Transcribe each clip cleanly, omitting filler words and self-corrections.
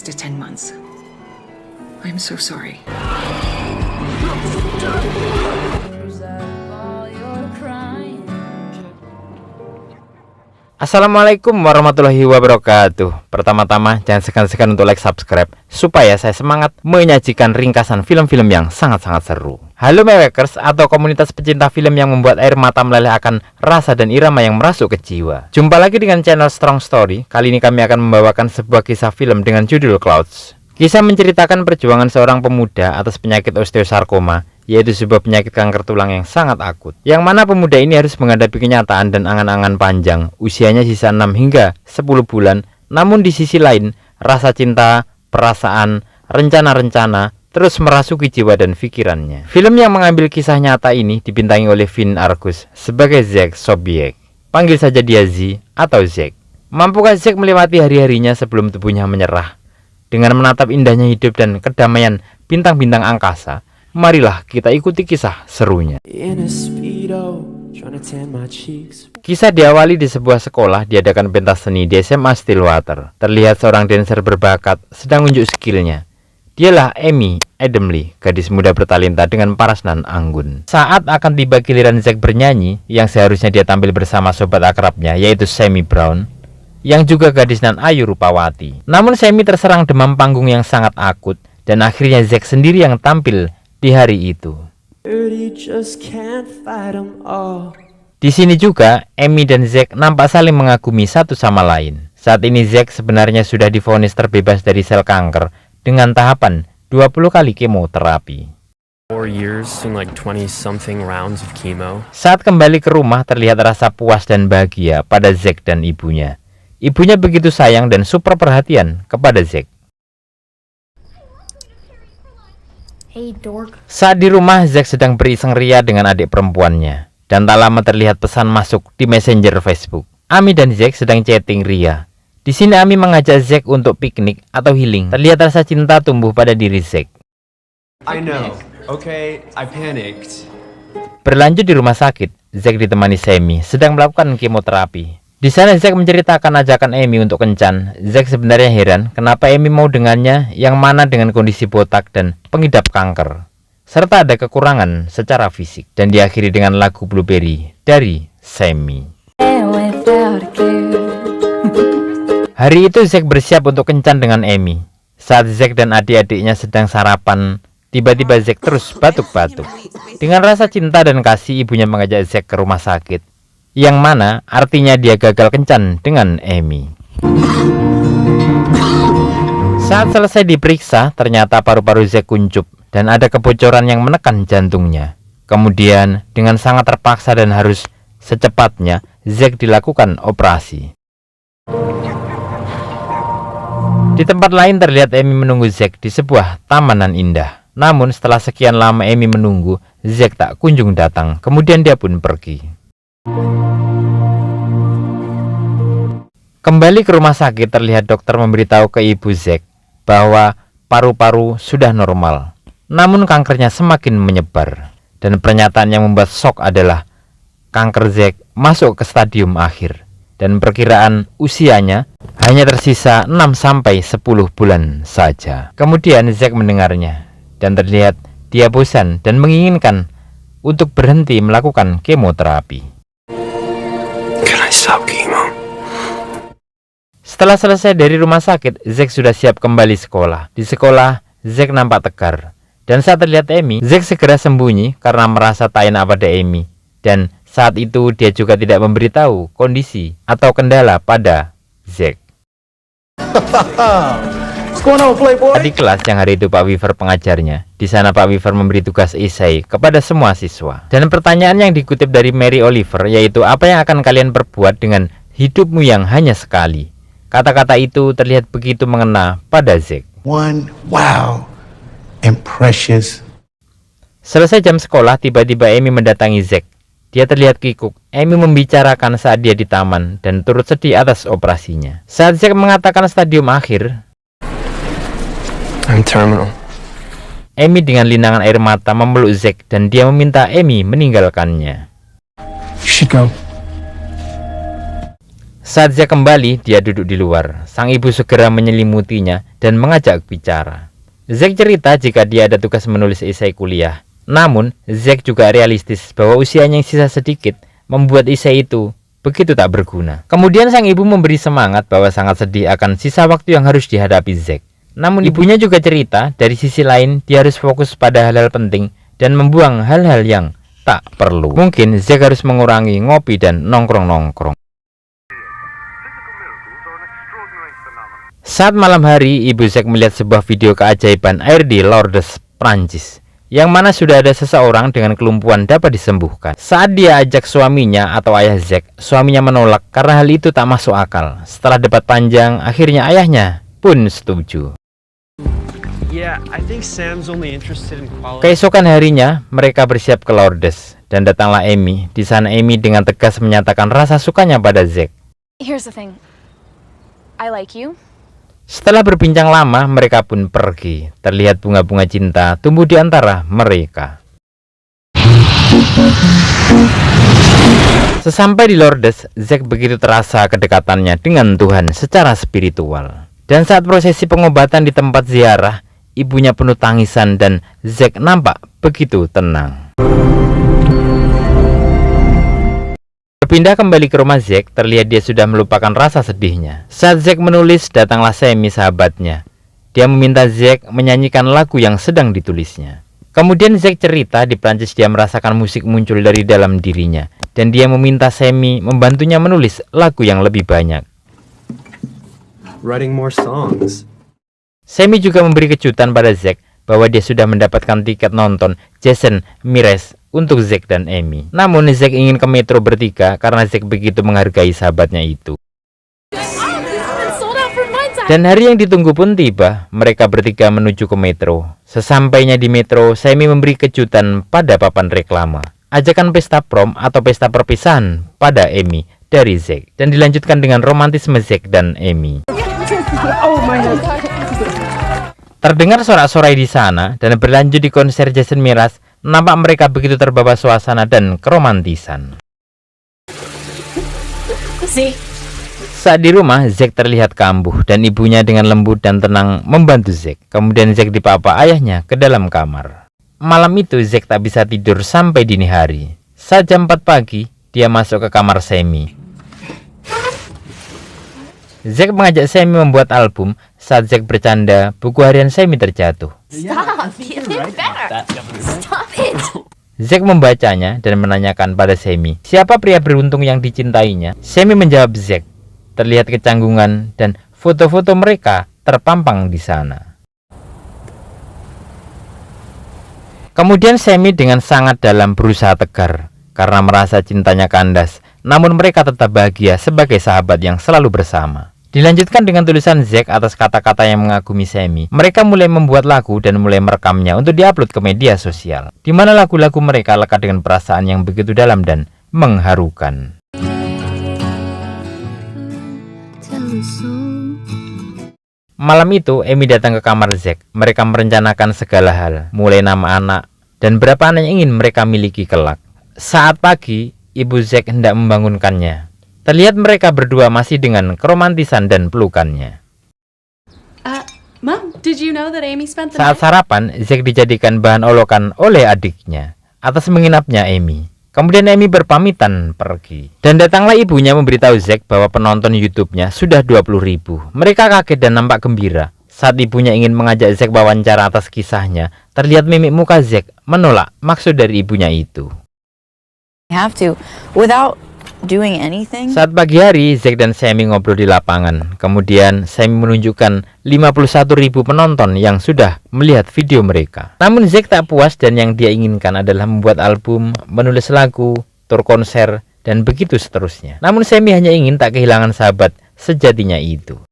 to 10 months. I'm so sorry. Assalamualaikum warahmatullahi wabarakatuh. Pertama-tama jangan segan-segan untuk like, subscribe supaya saya semangat menyajikan ringkasan film-film yang sangat-sangat seru. Halo Mewekers atau komunitas pecinta film yang membuat air mata meleleh akan rasa dan irama yang merasuk ke jiwa. Jumpa lagi dengan channel Strong Story. Kali ini kami akan membawakan sebuah kisah film dengan judul Clouds. Kisah menceritakan perjuangan seorang pemuda atas penyakit osteosarkoma, yaitu sebuah penyakit kanker tulang yang sangat akut, yang mana pemuda ini harus menghadapi kenyataan dan angan-angan panjang. Usianya sisa 6 hingga 10 bulan, namun di sisi lain rasa cinta, perasaan, rencana-rencana terus merasuki jiwa dan pikirannya. Film yang mengambil kisah nyata ini dibintangi oleh Vin Argus sebagai Zack Sobiech. Panggil saja dia Z atau Zack. Mampukah Zack melewati hari-harinya sebelum tubuhnya menyerah? Dengan menatap indahnya hidup dan kedamaian bintang-bintang angkasa, marilah kita ikuti kisah serunya. Kisah diawali di sebuah sekolah diadakan pentas seni di SMA Stillwater. Terlihat seorang dancer berbakat sedang unjuk skillnya. Dialah Amy Adamley, gadis muda bertalenta dengan paras nan anggun. Saat akan tiba giliran Zack bernyanyi, yang seharusnya dia tampil bersama sobat akrabnya yaitu Sammy Brown, yang juga gadis nan ayu rupawati. Namun Sammy terserang demam panggung yang sangat akut, dan akhirnya Zack sendiri yang tampil di hari itu. Di sini juga Amy dan Zack nampak saling mengagumi satu sama lain. Saat ini Zack sebenarnya sudah divonis terbebas dari sel kanker dengan tahapan 20 kali kemoterapi. Saat kembali ke rumah terlihat rasa puas dan bahagia pada Zack dan ibunya. Ibunya begitu sayang dan super perhatian kepada Zack. Saat di rumah, Zack sedang beriseng ria dengan adik perempuannya. Dan tak lama terlihat pesan masuk di Messenger Facebook. Amy dan Zack sedang chatting ria. Di sini Amy mengajak Zack untuk piknik atau healing. Terlihat rasa cinta tumbuh pada diri Zack. I know. Okay, I panicked. Berlanjut di rumah sakit, Zack ditemani Sammy sedang melakukan kemoterapi. Di sana Zack menceritakan ajakan Amy untuk kencan. Zack sebenarnya heran kenapa Amy mau dengannya, yang mana dengan kondisi botak dan pengidap kanker, serta ada kekurangan secara fisik. Dan diakhiri dengan lagu Blueberry dari Sammy. Hari itu Zack bersiap untuk kencan dengan Amy. Saat Zack dan adik-adiknya sedang sarapan, tiba-tiba Zack terus batuk-batuk. Dengan rasa cinta dan kasih, ibunya mengajak Zack ke rumah sakit, yang mana artinya dia gagal kencan dengan Amy. Saat selesai diperiksa, ternyata paru-paru Zack kuncup dan ada kebocoran yang menekan jantungnya. Kemudian dengan sangat terpaksa dan harus secepatnya, Zack dilakukan operasi. Di tempat lain terlihat Amy menunggu Zack di sebuah tamanan indah. Namun setelah sekian lama Amy menunggu, Zack tak kunjung datang. Kemudian dia pun pergi. Kembali ke rumah sakit, terlihat dokter memberitahu ke ibu Zack bahwa paru-paru sudah normal, namun kankernya semakin menyebar. Dan pernyataan yang membuat shock adalah kanker Zack masuk ke stadium akhir, dan perkiraan usianya hanya tersisa 6-10 bulan saja. Kemudian Zack mendengarnya, dan terlihat dia bosan dan menginginkan untuk berhenti melakukan kemoterapi. Setelah selesai dari rumah sakit, Zack sudah siap kembali sekolah. Di sekolah, Zack nampak tegar. Dan saat terlihat Amy, Zack segera sembunyi karena merasa tak enak pada Amy. Dan saat itu dia juga tidak memberitahu kondisi atau kendala pada Zack. Di kelas yang hari itu Pak Weaver pengajarnya. Di sana Pak Weaver memberi tugas esai kepada semua siswa. Dan pertanyaan yang dikutip dari Mary Oliver yaitu, apa yang akan kalian perbuat dengan hidupmu yang hanya sekali? Kata-kata itu terlihat begitu mengena pada Zack. Wow and precious. Selesai jam sekolah, tiba-tiba Amy mendatangi Zack. Dia terlihat kikuk. Amy membicarakan saat dia di taman dan turut sedih atas operasinya. Saat Zack mengatakan stadium akhir, I'm terminal. Amy dengan linangan air mata memeluk Zack dan dia meminta Amy meninggalkannya. You should go. Saat Zack kembali, dia duduk di luar. Sang ibu segera menyelimutinya dan mengajak bicara. Zack cerita jika dia ada tugas menulis esai kuliah. Namun, Zack juga realistis bahwa usianya yang sisa sedikit membuat esai itu begitu tak berguna. Kemudian sang ibu memberi semangat bahwa sangat sedih akan sisa waktu yang harus dihadapi Zack. Namun ibunya juga cerita dari sisi lain dia harus fokus pada hal-hal penting dan membuang hal-hal yang tak perlu. Mungkin Zack harus mengurangi ngopi dan nongkrong-nongkrong. Saat malam hari, ibu Zack melihat sebuah video keajaiban air di Lourdes, Prancis, yang mana sudah ada seseorang dengan kelumpuhan dapat disembuhkan. Saat dia ajak suaminya atau ayah Zack, suaminya menolak karena hal itu tak masuk akal. Setelah debat panjang, akhirnya ayahnya pun setuju. Yeah, I think Sam's only interested in quality. Keesokan harinya, mereka bersiap ke Lourdes dan datanglah Amy. Di sana Amy dengan tegas menyatakan rasa sukanya pada Zack. Here's the thing. I like you. Setelah berbincang lama, mereka pun pergi. Terlihat bunga-bunga cinta tumbuh di antara mereka. Sesampai di Lourdes, Zack begitu terasa kedekatannya dengan Tuhan secara spiritual. Dan saat prosesi pengobatan di tempat ziarah, ibunya penuh tangisan dan Zack nampak begitu tenang. Berpindah kembali ke rumah Zack, terlihat dia sudah melupakan rasa sedihnya. Saat Zack menulis, datanglah Sammy sahabatnya. Dia meminta Zack menyanyikan lagu yang sedang ditulisnya. Kemudian Zack cerita di Prancis dia merasakan musik muncul dari dalam dirinya. Dan dia meminta Sammy membantunya menulis lagu yang lebih banyak. Writing more songs. Sammy juga memberi kejutan pada Zack bahwa dia sudah mendapatkan tiket nonton Jason Mraz untuk Zack dan Amy. Namun Zack ingin ke metro bertiga karena Zack begitu menghargai sahabatnya itu. Dan hari yang ditunggu pun tiba. Mereka bertiga menuju ke metro. Sesampainya di metro, Sammy memberi kejutan pada papan reklame. Ajakan pesta prom atau pesta perpisahan pada Amy dari Zack. Dan dilanjutkan dengan romantisme Zack dan Amy. Terdengar sorak-sorai di sana dan berlanjut di konser Jason Mraz. Nampak mereka begitu terbawa suasana dan keromantisan. Saat di rumah, Zack terlihat kambuh dan ibunya dengan lembut dan tenang membantu Zack. Kemudian Zack dipapa ayahnya ke dalam kamar. Malam itu Zack tak bisa tidur sampai dini hari. Saat jam 4 pagi, dia masuk ke kamar Sammy. Zack mengajak Sammy membuat album. Saat Zack bercanda, buku harian Sammy terjatuh. Zack membacanya dan menanyakan pada Sammy, siapa pria beruntung yang dicintainya. Sammy menjawab Zack. Terlihat kecanggungan dan foto-foto mereka terpampang di sana. Kemudian Sammy dengan sangat dalam berusaha tegar karena merasa cintanya kandas. Namun mereka tetap bahagia sebagai sahabat yang selalu bersama. Dilanjutkan dengan tulisan Zack atas kata-kata yang mengagumi Sammy. Mereka mulai membuat lagu dan mulai merekamnya untuk diupload ke media sosial, di mana lagu-lagu mereka lekat dengan perasaan yang begitu dalam dan mengharukan. Malam itu, Amy datang ke kamar Zack. Mereka merencanakan segala hal, mulai nama anak dan berapa anak yang ingin mereka miliki kelak. Saat pagi, ibu Zack hendak membangunkannya. Terlihat mereka berdua masih dengan keromantisan dan pelukannya. Mom, did you know that Amy spent the Saat sarapan, Zack dijadikan bahan olokan oleh adiknya atas menginapnya Amy. Kemudian Amy berpamitan pergi. Dan datanglah ibunya memberitahu Zack bahwa penonton YouTube-nya sudah 20.000. Mereka kaget dan nampak gembira. Saat ibunya ingin mengajak Zack wawancara atas kisahnya, terlihat mimik muka Zack menolak maksud dari ibunya itu. Have to without doing anything. Saat pagi hari, Zack dan Sammy ngobrol di lapangan. Kemudian Sammy menunjukkan 51.000 penonton yang sudah melihat video mereka. Namun Zack tak puas dan yang dia inginkan adalah membuat album, menulis lagu, tur konser, dan begitu seterusnya. Namun Sammy hanya ingin tak kehilangan sahabat sejatinya itu.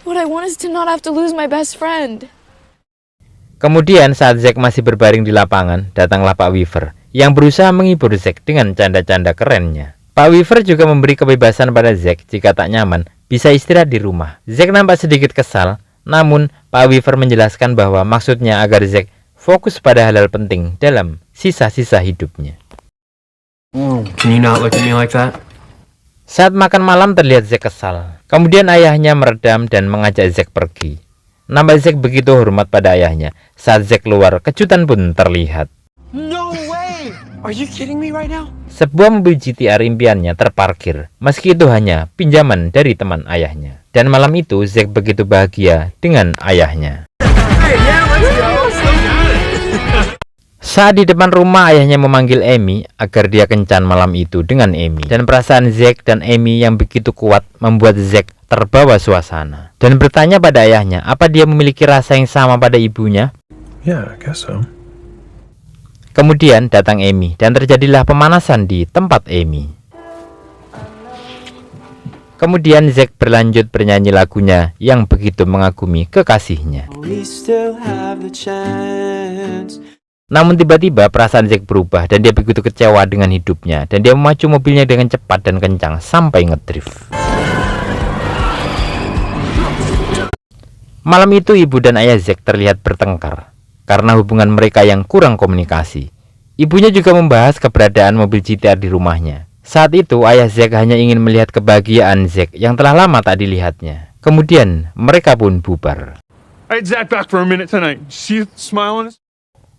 What I want is to not have to lose my best friend. Kemudian saat Zack masih berbaring di lapangan, datanglah Pak Weaver yang berusaha menghibur Zack dengan canda-canda kerennya. Pak Weaver juga memberi kebebasan pada Zack jika tak nyaman, bisa istirahat di rumah. Zack nampak sedikit kesal, namun Pak Weaver menjelaskan bahwa maksudnya agar Zack fokus pada hal-hal penting dalam sisa-sisa hidupnya. Can you not look at me like that? Saat makan malam terlihat Zack kesal. Kemudian ayahnya meredam dan mengajak Zack pergi. Nampak Zack begitu hormat pada ayahnya. Saat Zack keluar, kejutan pun terlihat. No way! Are you kidding me right now? Sebuah mobil GTR impiannya terparkir, meski itu hanya pinjaman dari teman ayahnya. Dan malam itu Zack begitu bahagia dengan ayahnya. Saat di depan rumah, ayahnya memanggil Amy agar dia kencan malam itu dengan Amy. Dan perasaan Zack dan Amy yang begitu kuat membuat Zack terbawa suasana. Dan bertanya pada ayahnya, apa dia memiliki rasa yang sama pada ibunya? Yeah, I guess so. Kemudian datang Amy dan terjadilah pemanasan di tempat Amy. Kemudian Zack berlanjut bernyanyi lagunya yang begitu mengagumi kekasihnya. Namun tiba-tiba perasaan Zack berubah dan dia begitu kecewa dengan hidupnya. Dan dia memacu mobilnya dengan cepat dan kencang sampai ngedrift. Malam itu ibu dan ayah Zack terlihat bertengkar karena hubungan mereka yang kurang komunikasi. Ibunya juga membahas keberadaan mobil GTR di rumahnya. Saat itu ayah Zack hanya ingin melihat kebahagiaan Zack yang telah lama tak dilihatnya. Kemudian mereka pun bubar. I had Zach back for a minute tonight. See smile on his...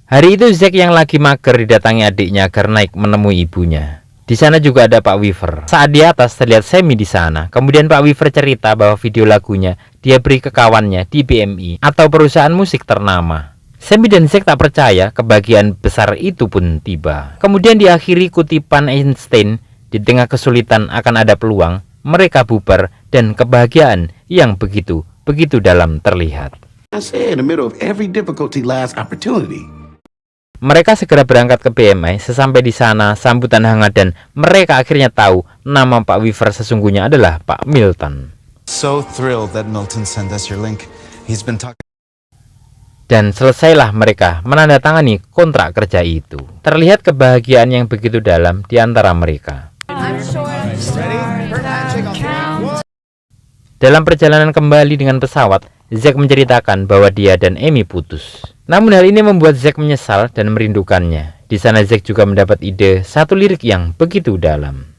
Hari itu Zack yang lagi mager didatangi adiknya agar naik menemui ibunya. Di sana juga ada Pak Weaver. Saat di atas terlihat Sammy di sana. Kemudian Pak Weaver cerita bahwa video lagunya dia beri ke kawannya di BMI atau perusahaan musik ternama. Sammy dan Zack tak percaya kebahagiaan besar itu pun tiba. Kemudian diakhiri kutipan Einstein, di tengah kesulitan akan ada peluang, mereka bubar dan kebahagiaan yang begitu dalam terlihat. I say in the middle of every difficulty lies opportunity. Mereka segera berangkat ke BMI. Sesampai di sana sambutan hangat dan mereka akhirnya tahu nama Pak Weaver sesungguhnya adalah Pak Milton. So thrilled that Milton sent us your link. He's been talking. Dan selesailah mereka menandatangani kontrak kerja itu. Terlihat kebahagiaan yang begitu dalam di antara mereka. Dalam perjalanan kembali dengan pesawat, Zack menceritakan bahwa dia dan Amy putus. Namun hal ini membuat Zack menyesal dan merindukannya. Di sana Zack juga mendapat ide satu lirik yang begitu dalam.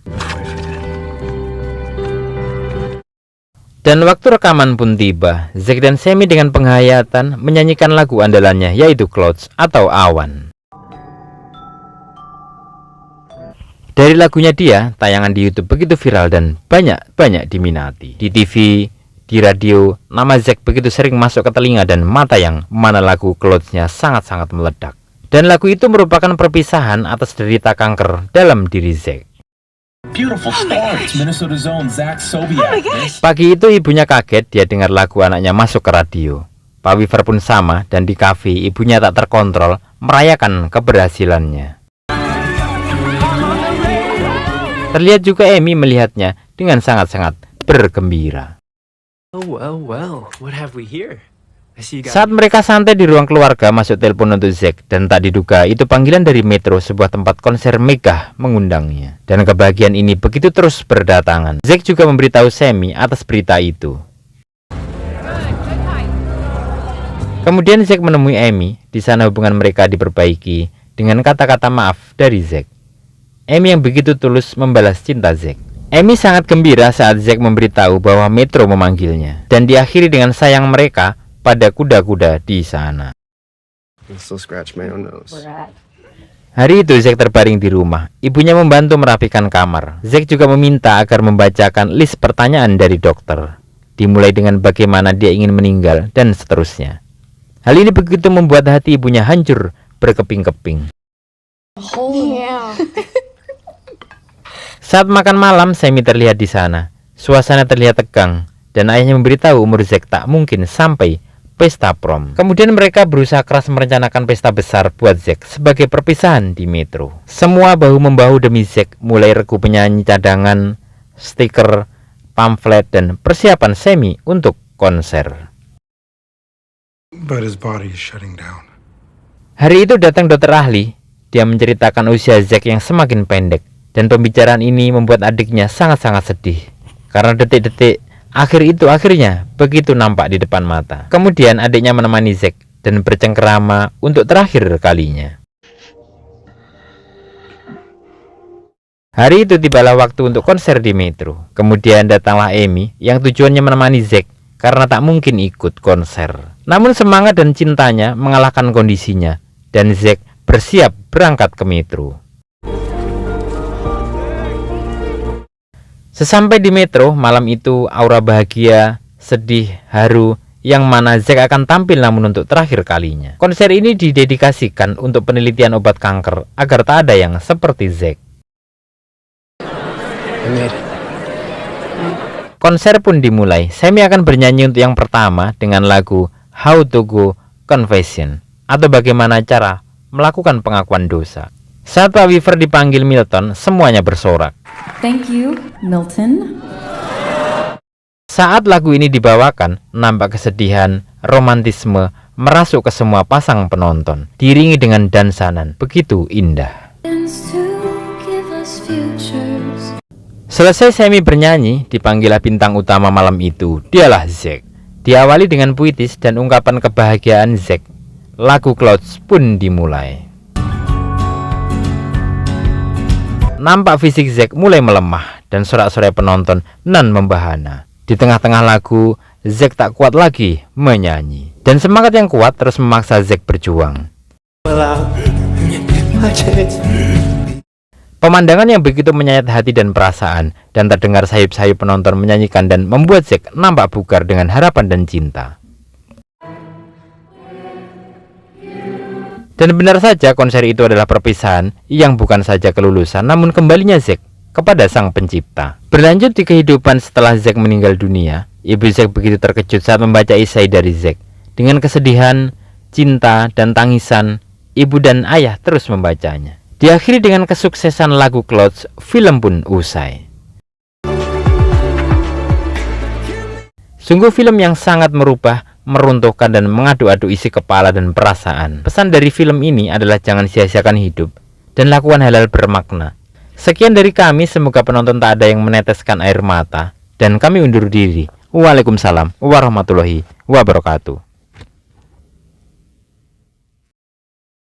Dan waktu rekaman pun tiba. Zack dan Sammy dengan penghayatan menyanyikan lagu andalannya, yaitu Clouds atau Awan. Dari lagunya dia, tayangan di YouTube begitu viral dan banyak diminati. Di TV, di radio, nama Zack begitu sering masuk ke telinga dan mata yang mana lagu Clouds-nya sangat-sangat meledak. Dan lagu itu merupakan perpisahan atas derita kanker dalam diri Zack. Beautiful stars, Minnesota Zone, Zach Sobiak. Pagi itu ibunya kaget dia dengar lagu anaknya masuk ke radio. Pak Weaver pun sama, dan di kafe ibunya tak terkontrol merayakan keberhasilannya. Terlihat juga Amy melihatnya dengan sangat-sangat bergembira. Oh, well, what have we here? I see you guys. Saat mereka santai di ruang keluarga, masuk telepon untuk Zack dan tak diduga itu panggilan dari Metro, sebuah tempat konser megah mengundangnya. Dan kebahagiaan ini begitu terus berdatangan. Zack juga memberitahu Sammy atas berita itu. Kemudian Zack menemui Amy. Di sana hubungan mereka diperbaiki dengan kata-kata maaf dari Zack. Amy yang begitu tulus membalas cinta Zack. Amy sangat gembira saat Zack memberitahu bahwa Metro memanggilnya. Dan diakhiri dengan sayang mereka pada kuda-kuda di sana. Hari itu Zack terbaring di rumah. Ibunya membantu merapikan kamar. Zack juga meminta agar membacakan list pertanyaan dari dokter. Dimulai dengan bagaimana dia ingin meninggal dan seterusnya. Hal ini begitu membuat hati ibunya hancur berkeping-keping. Saat makan malam, Sammy terlihat di sana. Suasana terlihat tegang dan ayahnya memberitahu umur Zack tak mungkin sampai pesta prom. Kemudian mereka berusaha keras merencanakan pesta besar buat Zack sebagai perpisahan di Metro. Semua bahu-membahu demi Zack, mulai regu penyanyi cadangan, stiker, pamflet, dan persiapan Sammy untuk konser. But his body is shutting down. Hari itu datang dokter ahli. Dia menceritakan usia Zack yang semakin pendek. Dan pembicaraan ini membuat adiknya sangat-sangat sedih. Karena detik-detik akhir itu akhirnya begitu nampak di depan mata. Kemudian adiknya menemani Zack dan bercengkerama untuk terakhir kalinya. Hari itu tibalah waktu untuk konser di Metro. Kemudian datanglah Amy yang tujuannya menemani Zack karena tak mungkin ikut konser. Namun semangat dan cintanya mengalahkan kondisinya, dan Zack bersiap berangkat ke metro. Sesampai di metro, malam itu aura bahagia, sedih, haru, yang mana Zack akan tampil namun untuk terakhir kalinya. Konser ini didedikasikan untuk penelitian obat kanker agar tak ada yang seperti Zack. Konser pun dimulai. Sammy akan bernyanyi untuk yang pertama dengan lagu How to Go Confession, atau bagaimana cara melakukan pengakuan dosa. Saat Pak Weaver dipanggil Milton, semuanya bersorak. Thank you, Milton. Saat lagu ini dibawakan, nampak kesedihan, romantisme merasuk ke semua pasang penonton, diiringi dengan dansanan begitu indah. Selesai Sammy bernyanyi, dipanggillah bintang utama malam itu. Dialah Zack. Diawali dengan puitis dan ungkapan kebahagiaan Zack, lagu Clouds pun dimulai. Nampak fisik Zack mulai melemah dan sorak-sorai penonton nan membahana. Di tengah-tengah lagu, Zack tak kuat lagi menyanyi, dan semangat yang kuat terus memaksa Zack berjuang. Pemandangan yang begitu menyayat hati dan perasaan, dan terdengar sayup-sayup penonton menyanyikan dan membuat Zack nampak bugar dengan harapan dan cinta. Dan benar saja, konser itu adalah perpisahan yang bukan saja kelulusan, namun kembalinya Zack kepada sang pencipta. Berlanjut di kehidupan setelah Zack meninggal dunia, ibu Zack begitu terkejut saat membaca isai dari Zack. Dengan kesedihan, cinta, dan tangisan, ibu dan ayah terus membacanya. Diakhiri dengan kesuksesan lagu Clouds, film pun usai. Sungguh film yang sangat merubah, meruntuhkan, dan mengadu-adu isi kepala dan perasaan. Pesan dari film ini adalah jangan sia-siakan hidup dan lakukan hal-hal bermakna. Sekian dari kami, semoga penonton tak ada yang meneteskan air mata, dan kami undur diri. Waalaikumsalam warahmatullahi wabarakatuh.